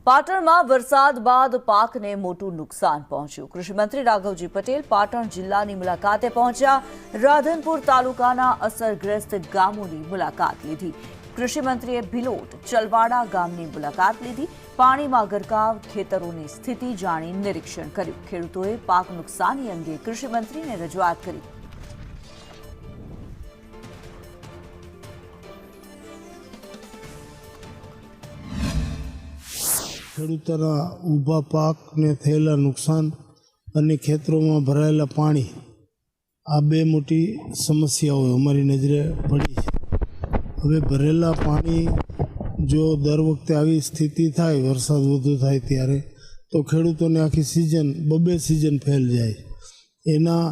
પાટણમાં વરસાદ બાદ પાકને મોટું નુકસાન પહોંચ્યું। કૃષિમંત્રી રાઘવજી પટેલ પાટણ જિલ્લાની મુલાકાતે પહોંચ્યા। રાધનપુર તાલુકાના અસરગ્રસ્ત ગામોની મુલાકાત લીધી। કૃષિમંત્રીએ ભિલોટ ચલવાડા ગામની મુલાકાત લીધી। પાણીમાં ગરકાવ ખેતરોની સ્થિતિ જાણી નિરીક્ષણ કર્યું। ખેડૂતોએ પાક નુકસાની અંગે કૃષિમંત્રીને રજૂઆત કરી। ખેડૂતોના ઊભા પાકને થયેલા નુકસાન અને ખેતરોમાં ભરાયેલા પાણી આ બે મોટી સમસ્યાઓ અમારી નજરે પડી છે। હવે ભરેલા પાણી જો દર વખતે આવી સ્થિતિ થાય, વરસાદ વધુ થાય ત્યારે તો ખેડૂતોને આખી સિઝન બબે સિઝન ફેલ જાય। એના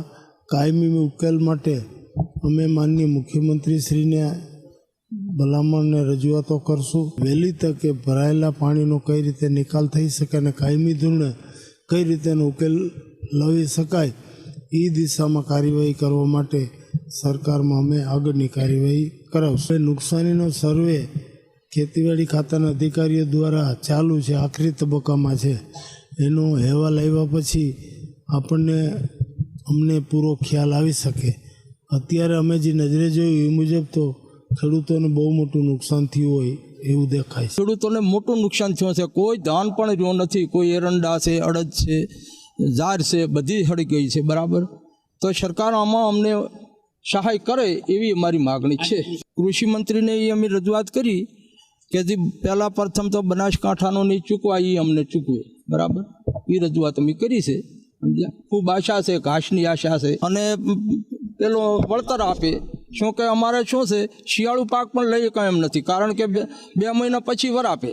કાયમી ઉકેલ માટે અમે માનનીય મુખ્યમંત્રીશ્રીને ભલામણને રજૂઆતો કરશું। વહેલી તકે ભરાયેલા પાણીનો કઈ રીતે નિકાલ થઈ શકે અને કાયમી ધોરણે કઈ રીતે એનો ઉકેલ લાવી શકાય એ દિશામાં કાર્યવાહી કરવા માટે સરકારમાં અમે આગળની કાર્યવાહી કરાવશું। નુકસાનીનો સર્વે ખેતીવાડી ખાતાના અધિકારીઓ દ્વારા ચાલુ છે, આખરી તબક્કામાં છે। એનો અહેવાલ આવ્યા પછી અમને પૂરો ખ્યાલ આવી શકે। અત્યારે અમે જે નજરે જોયું એ મુજબ તો ખેડૂતોને બહુ મોટું નુકસાન થયું હોય એવું દેખાય છે। ખેડૂતોને મોટું નુકસાન થયું છે। કોઈ ધાન પણ રહ્યો નથી, કોઈ એરંડા છે, અડદ છે, જાર છે, બધી હળી ગઈ છે। બરાબર, તો સરકાર આમાં અમને સહાય કરે એવી અમારી માગણી છે। કૃષિ મંત્રીને એ અમે રજૂઆત કરી કે જે પહેલાં પ્રથમ તો બનાસકાંઠાનો નહીં ચૂકવા, એ અમને ચૂકવે। બરાબર, એ રજૂઆત અમે કરી છે। સમજ્યા? ખૂબ આશા છે, ઘાસની આશા છે અને પેલો વળતર આપે। શું કે અમારે શું છે, શિયાળુ પાક પણ લઈ શકાય એમ નથી, કારણ કે બે મહિના પછી વર આપે।